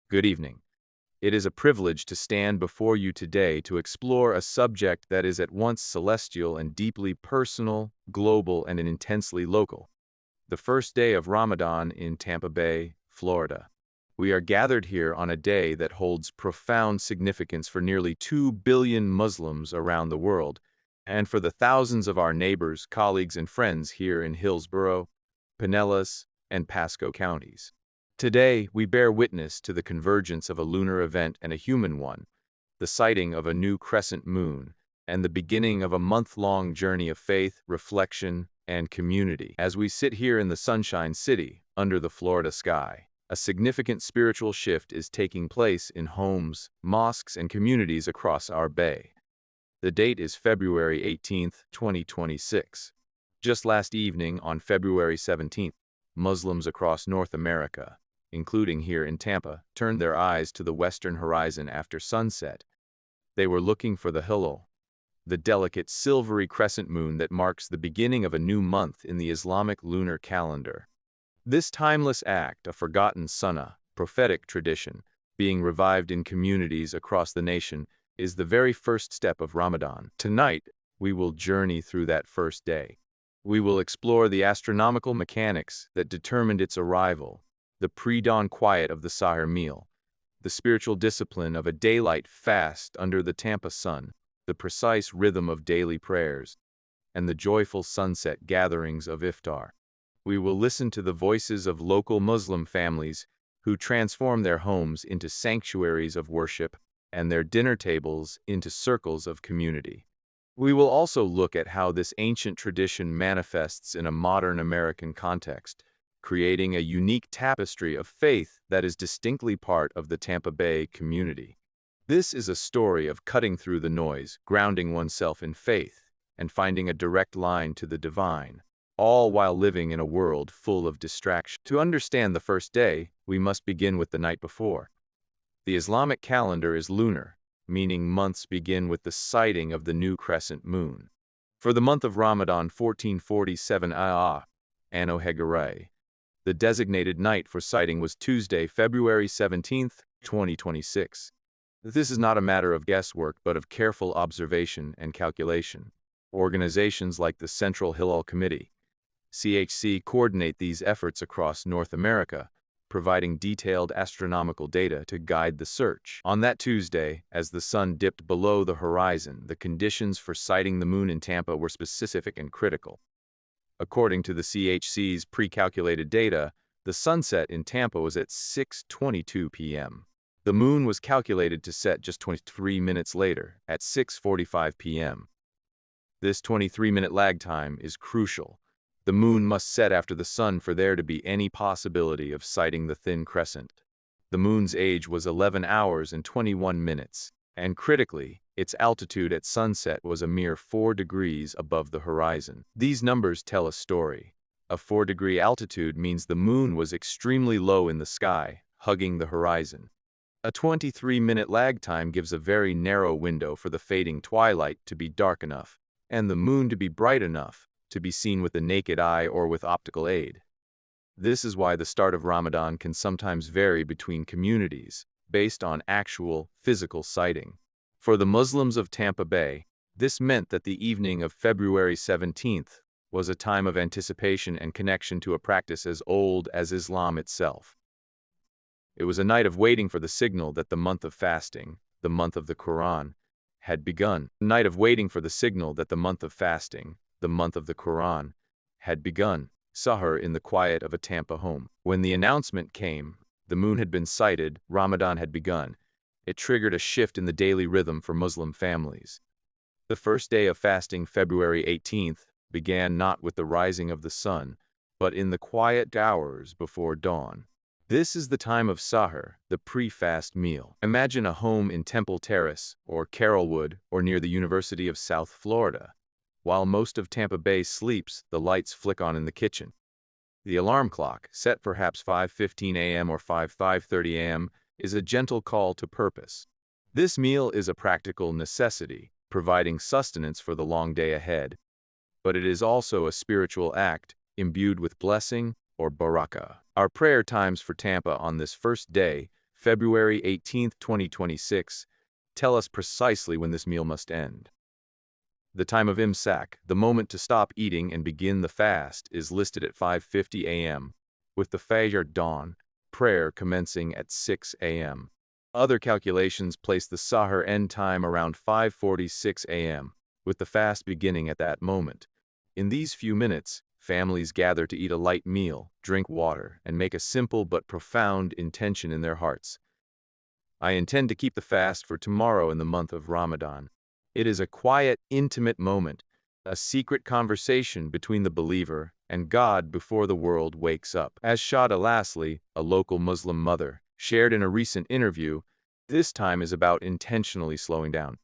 Good evening. It is a privilege to stand before you today to explore a subject that is at once celestial and deeply personal, global, and intensely local. The first day of Ramadan in Tampa Bay, Florida. We are gathered here on a day that holds profound significance for nearly 2 billion Muslims around the world, and for the thousands of our neighbors, colleagues, and friends here in Hillsborough, Pinellas, and Pasco counties. Today, we bear witness to the convergence of a lunar event and a human one, the sighting of a new crescent moon, and the beginning of a month-long journey of faith, reflection, and community. As we sit here in the Sunshine City, under the Florida sky, a significant spiritual shift is taking place in homes, mosques, and communities across our bay. The date is February 18th, 2026. Just last evening, on February 17th, Muslims across North America, including here in Tampa, turned their eyes to the western horizon after sunset. They were looking for the hilal, the delicate silvery crescent moon that marks the beginning of a new month in the Islamic lunar calendar. This timeless act, a forgotten sunnah, prophetic tradition, being revived in communities across the nation, is the very first step of Ramadan. Tonight, we will journey through that first day. We will explore the astronomical mechanics that determined its arrival, the pre-dawn quiet of the Sahur meal, the spiritual discipline of a daylight fast under the Tampa sun, the precise rhythm of daily prayers, and the joyful sunset gatherings of iftar. We will listen to the voices of local Muslim families who transform their homes into sanctuaries of worship and their dinner tables into circles of community. We will also look at how this ancient tradition manifests in a modern American context, creating a unique tapestry of faith that is distinctly part of the Tampa Bay community. This is a story of cutting through the noise, grounding oneself in faith, and finding a direct line to the divine, all while living in a world full of distraction. To understand the first day, we must begin with the night before. The Islamic calendar is lunar, meaning months begin with the sighting of the new crescent moon. For the month of Ramadan 1447 Anno Hegaray, the designated night for sighting was Tuesday, February 17th, 2026. This is not a matter of guesswork but of careful observation and calculation. Organizations like the Central Hilal Committee, CHC, coordinate these efforts across North America, providing detailed astronomical data to guide the search. On that Tuesday, as the sun dipped below the horizon, the conditions for sighting the moon in Tampa were specific and critical. According to the CHC's pre-calculated data, the sunset in Tampa was at 6:22 p.m. The moon was calculated to set just 23 minutes later, at 6:45 p.m. This 23-minute lag time is crucial. The moon must set after the sun for there to be any possibility of sighting the thin crescent. The moon's age was 11 hours and 21 minutes, and critically, its altitude at sunset was a mere 4 degrees above the horizon. These numbers tell a story. A 4-degree altitude means the moon was extremely low in the sky, hugging the horizon. A 23-minute lag time gives a very narrow window for the fading twilight to be dark enough, and the moon to be bright enough to be seen with the naked eye or with optical aid. This is why the start of Ramadan can sometimes vary between communities, based on actual, physical sighting. For the Muslims of Tampa Bay, this meant that the evening of February 17th was a time of anticipation and connection to a practice as old as Islam itself. It was a night of waiting for the signal that the month of fasting, the month of the Quran, had begun. A night of waiting for the signal that the month of fasting, the month of the Quran, had begun. Sahur in the quiet of a Tampa home. When the announcement came, the moon had been sighted, Ramadan had begun. It triggered a shift in the daily rhythm for Muslim families. The first day of fasting, February 18th, began not with the rising of the sun, but in the quiet hours before dawn. This is the time of Sahur, the pre-fast meal. Imagine a home in Temple Terrace, or Carrollwood, or near the University of South Florida. While most of Tampa Bay sleeps, the lights flick on in the kitchen. The alarm clock, set perhaps 5:15 a.m. or 5:30 a.m., is a gentle call to purpose. This meal is a practical necessity, providing sustenance for the long day ahead. But it is also a spiritual act, imbued with blessing, or barakah. Our prayer times for Tampa on this first day, February 18, 2026. Tell us precisely when this meal must end. The time of imsak, the moment to stop eating and begin the fast, is listed at 5:50 a.m., with the Fajr dawn prayer commencing at 6 a.m. Other calculations place the Sahur end time around 5:46 a.m., with the fast beginning at that moment. In these few minutes, families gather to eat a light meal, drink water, and make a simple but profound intention in their hearts. I intend to keep the fast for tomorrow in the month of Ramadan. It is a quiet, intimate moment, a secret conversation between the believer and God before the world wakes up. As Shada Lasli, a local Muslim mother, shared in a recent interview, this time is about intentionally slowing down.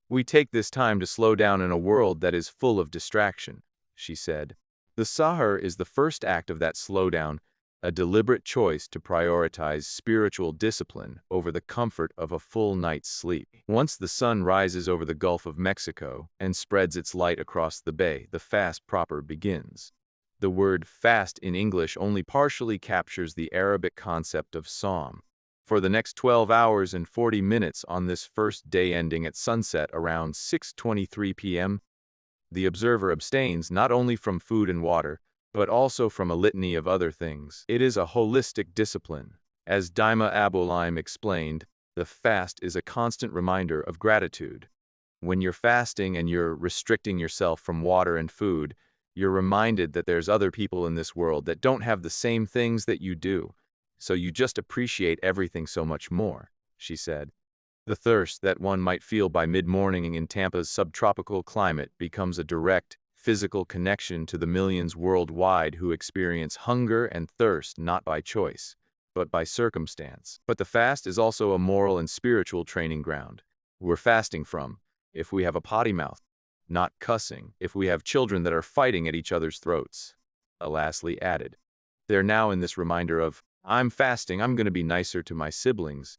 We take this time to slow down in a world that is full of distraction, she said. The Sahur is the first act of that slowdown, a deliberate choice to prioritize spiritual discipline over the comfort of a full night's sleep. Once the sun rises over the Gulf of Mexico and spreads its light across the bay, the fast proper begins. The word fast in English only partially captures the Arabic concept of Sawm. For the next 12 hours and 40 minutes on this first day ending at sunset around 6:23 p.m., the observer abstains not only from food and water, but also from a litany of other things. It is a holistic discipline. As Daima Abulaim explained, the fast is a constant reminder of gratitude. When you're fasting and you're restricting yourself from water and food, you're reminded that there's other people in this world that don't have the same things that you do, so you just appreciate everything so much more, she said. The thirst that one might feel by mid-morning in Tampa's subtropical climate becomes a direct, physical connection to the millions worldwide who experience hunger and thirst not by choice, but by circumstance. But the fast is also a moral and spiritual training ground. We're fasting from, if we have a potty mouth, not cussing, if we have children that are fighting at each other's throats. Lastly added, they're now in this reminder of, I'm fasting, I'm going to be nicer to my siblings.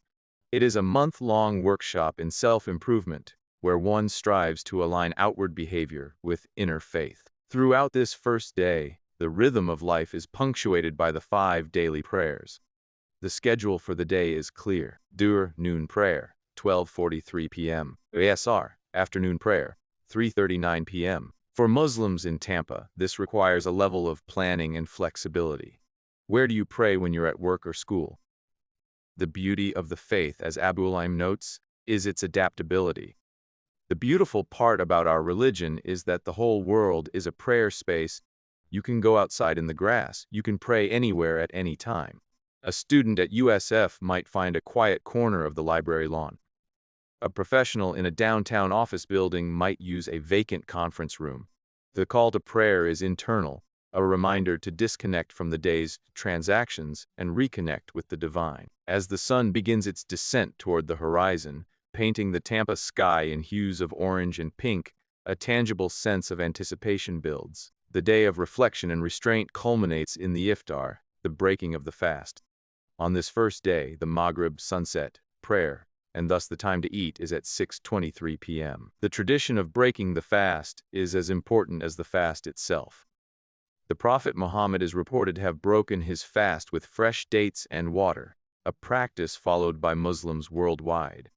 It is a month-long workshop in self-improvement, where one strives to align outward behavior with inner faith. Throughout this first day, the rhythm of life is punctuated by the 5 daily prayers. The schedule for the day is clear. Dhuhr, noon prayer, 12:43 p.m. Asr, afternoon prayer, 3:39 p.m. For Muslims in Tampa, this requires a level of planning and flexibility. Where do you pray when you're at work or school? The beauty of the faith, as Abulaim notes, is its adaptability. The beautiful part about our religion is that the whole world is a prayer space. You can go outside in the grass. You can pray anywhere at any time. A student at USF might find a quiet corner of the library lawn. A professional in a downtown office building might use a vacant conference room. The call to prayer is internal, a reminder to disconnect from the day's transactions and reconnect with the divine. As the sun begins its descent toward the horizon, painting the Tampa sky in hues of orange and pink, a tangible sense of anticipation builds. The day of reflection and restraint culminates in the iftar, the breaking of the fast. On this first day, the Maghrib sunset, prayer, and thus the time to eat is at 6:23 p.m. The tradition of breaking the fast is as important as the fast itself. The Prophet Muhammad is reported to have broken his fast with fresh dates and water, a practice followed by Muslims worldwide.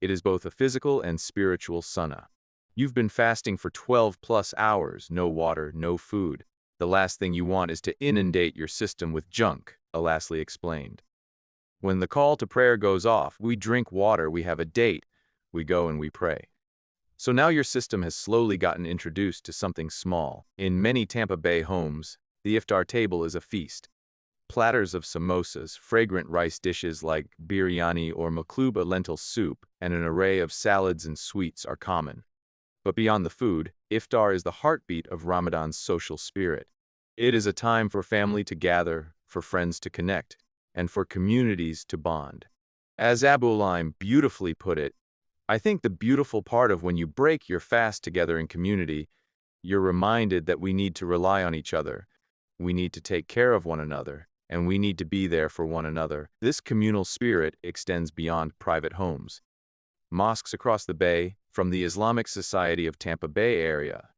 It is both a physical and spiritual sunnah. You've been fasting for 12+ hours, no water, no food. The last thing you want is to inundate your system with junk, Lastly explained. When the call to prayer goes off, we drink water, we have a date, we go and we pray. So now your system has slowly gotten introduced to something small. In many Tampa Bay homes, the iftar table is a feast. Platters of samosas, fragrant rice dishes like biryani or makluba lentil soup, and an array of salads and sweets are common. But beyond the food, iftar is the heartbeat of Ramadan's social spirit. It is a time for family to gather, for friends to connect, and for communities to bond. As Abulaim beautifully put it, I think the beautiful part of when you break your fast together in community, you're reminded that we need to rely on each other, we need to take care of one another, and we need to be there for one another. This communal spirit extends beyond private homes. Mosques across the bay, from the Islamic Society of Tampa Bay Area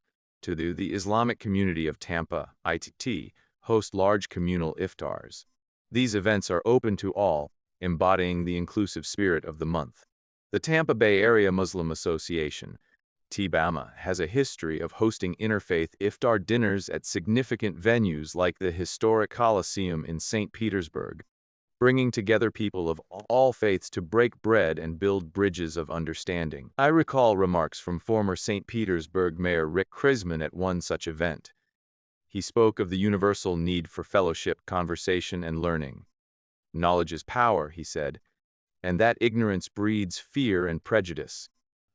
to the Islamic Community of Tampa, ITT, host large communal iftars. These events are open to all, embodying the inclusive spirit of the month. The Tampa Bay Area Muslim Association, TBAMA, has a history of hosting interfaith iftar dinners at significant venues like the historic Coliseum in St. Petersburg, bringing together people of all faiths to break bread and build bridges of understanding. I recall remarks from former St. Petersburg Mayor Rick Krisman at one such event. He spoke of the universal need for fellowship, conversation, and learning. Knowledge is power, he said, and that ignorance breeds fear and prejudice.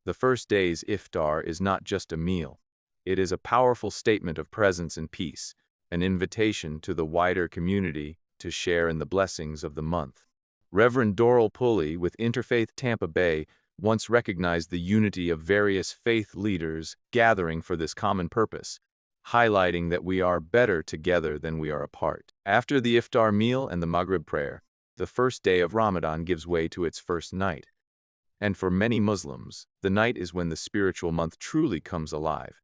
The first day's iftar is not just a meal. It is a powerful statement of presence and peace, an invitation to the wider community to share in the blessings of the month. Reverend Doral Pulley with Interfaith Tampa Bay once recognized the unity of various faith leaders gathering for this common purpose, highlighting that we are better together than we are apart. After the iftar meal and the Maghrib prayer, the first day of Ramadan gives way to its first night. And for many Muslims, the night is when the spiritual month truly comes alive.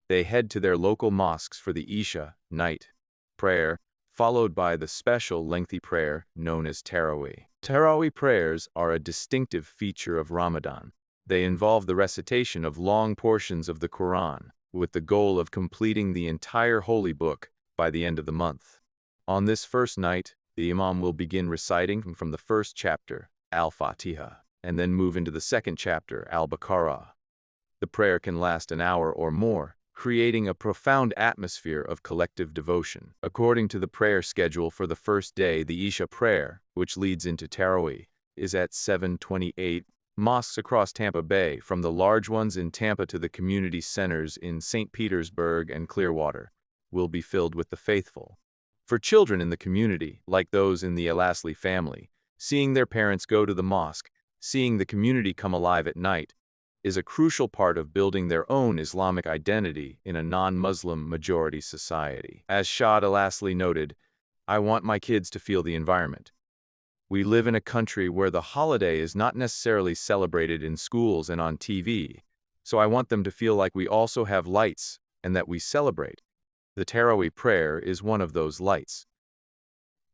They head to their local mosques for the Isha night prayer, followed by the special lengthy prayer known as Tarawih. Tarawih prayers are a distinctive feature of Ramadan. They involve the recitation of long portions of the Quran, with the goal of completing the entire holy book by the end of the month. On this first night, the Imam will begin reciting from the first chapter, Al-Fatiha, and then move into the second chapter, Al-Baqarah. The prayer can last an hour or more, creating a profound atmosphere of collective devotion. According to the prayer schedule for the first day, the Isha prayer, which leads into Tarawih, is at 7:28. Mosques across Tampa Bay, from the large ones in Tampa to the community centers in St. Petersburg and Clearwater, will be filled with the faithful. For children in the community, like those in the Alasli family, seeing their parents go to the mosque, seeing the community come alive at night, is a crucial part of building their own Islamic identity in a non-Muslim majority society. As Shad Alasli noted, "I want my kids to feel the environment. We live in a country where the holiday is not necessarily celebrated in schools and on TV, so I want them to feel like we also have lights and that we celebrate." The Tarawih prayer is one of those lights.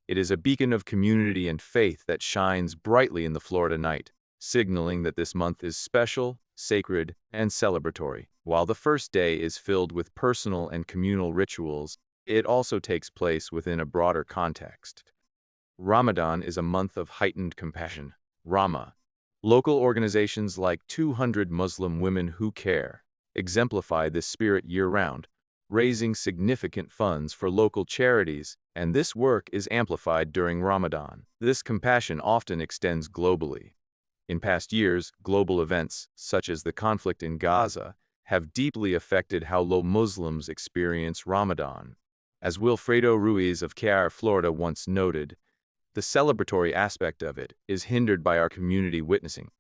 It is a beacon of community and faith that shines brightly in the Florida night, signaling that this month is special, sacred, and celebratory. While the first day is filled with personal and communal rituals, it also takes place within a broader context. Ramadan is a month of heightened compassion. Rama. Local organizations like 200 Muslim Women Who Care exemplify this spirit year-round, raising significant funds for local charities, and this work is amplified during Ramadan. This compassion often extends globally. In past years, global events, such as the conflict in Gaza, have deeply affected how Muslims experience Ramadan. As Wilfredo Ruiz of KR, Florida once noted, the celebratory aspect of it is hindered by our community witnessing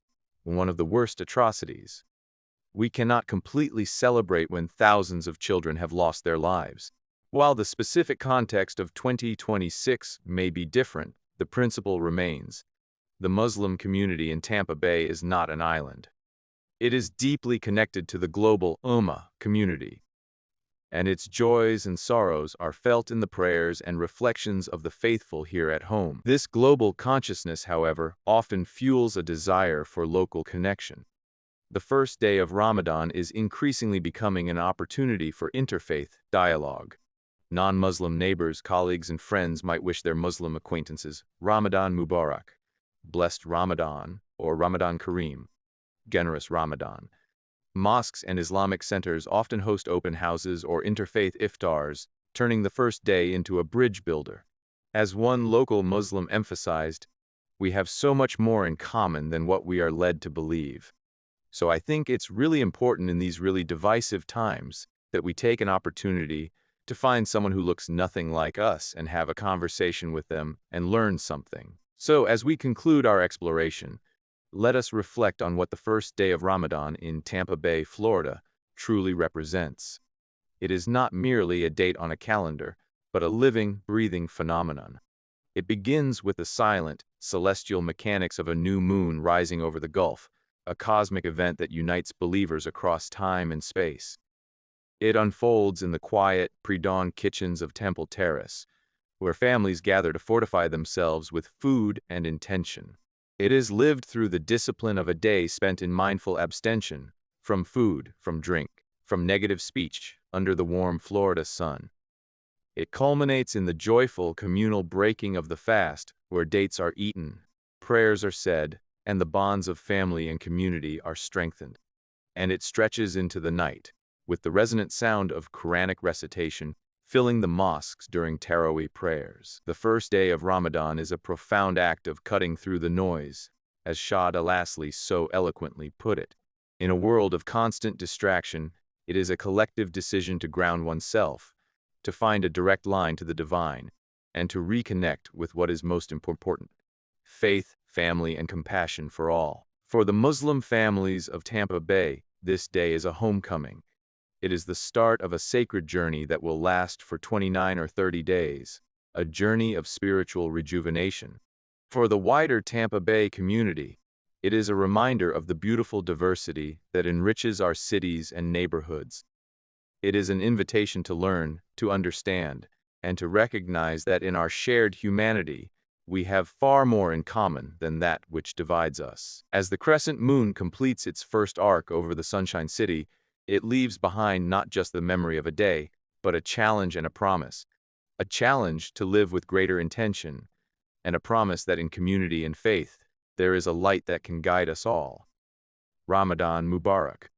one of the worst atrocities. We cannot completely celebrate when thousands of children have lost their lives. While the specific context of 2026 may be different, the principle remains. The Muslim community in Tampa Bay is not an island. It is deeply connected to the global Ummah community, and its joys and sorrows are felt in the prayers and reflections of the faithful here at home. This global consciousness, however, often fuels a desire for local connection. The first day of Ramadan is increasingly becoming an opportunity for interfaith dialogue. Non-Muslim neighbors, colleagues, and friends might wish their Muslim acquaintances Ramadan Mubarak, Blessed Ramadan, or Ramadan Kareem, Generous Ramadan. Mosques and Islamic centers often host open houses or interfaith iftars, turning the first day into a bridge builder. As one local Muslim emphasized, "We have so much more in common than what we are led to believe." So I think it's really important in these really divisive times that we take an opportunity to find someone who looks nothing like us and have a conversation with them and learn something. So as we conclude our exploration, let us reflect on what the first day of Ramadan in Tampa Bay, Florida, truly represents. It is not merely a date on a calendar, but a living, breathing phenomenon. It begins with the silent, celestial mechanics of a new moon rising over the Gulf, a cosmic event that unites believers across time and space. It unfolds in the quiet, pre-dawn kitchens of Temple Terrace, where families gather to fortify themselves with food and intention. It is lived through the discipline of a day spent in mindful abstention from food, from drink, from negative speech under the warm Florida sun. It culminates in the joyful communal breaking of the fast, where dates are eaten, prayers are said, and the bonds of family and community are strengthened. And it stretches into the night, with the resonant sound of Quranic recitation filling the mosques during Tarawih prayers. The first day of Ramadan is a profound act of cutting through the noise, as Shah Alasli so eloquently put it. In a world of constant distraction, it is a collective decision to ground oneself, to find a direct line to the divine, and to reconnect with what is most important: faith, family, and compassion for all. For the Muslim families of Tampa Bay, this day is a homecoming. It is the start of a sacred journey that will last for 29 or 30 days, a journey of spiritual rejuvenation. For the wider Tampa Bay community, it is a reminder of the beautiful diversity that enriches our cities and neighborhoods. It is an invitation to learn, to understand, and to recognize that in our shared humanity, we have far more in common than that which divides us. As the crescent moon completes its first arc over the Sunshine City, it leaves behind not just the memory of a day, but a challenge and a promise. A challenge to live with greater intention, and a promise that in community and faith, there is a light that can guide us all. Ramadan Mubarak.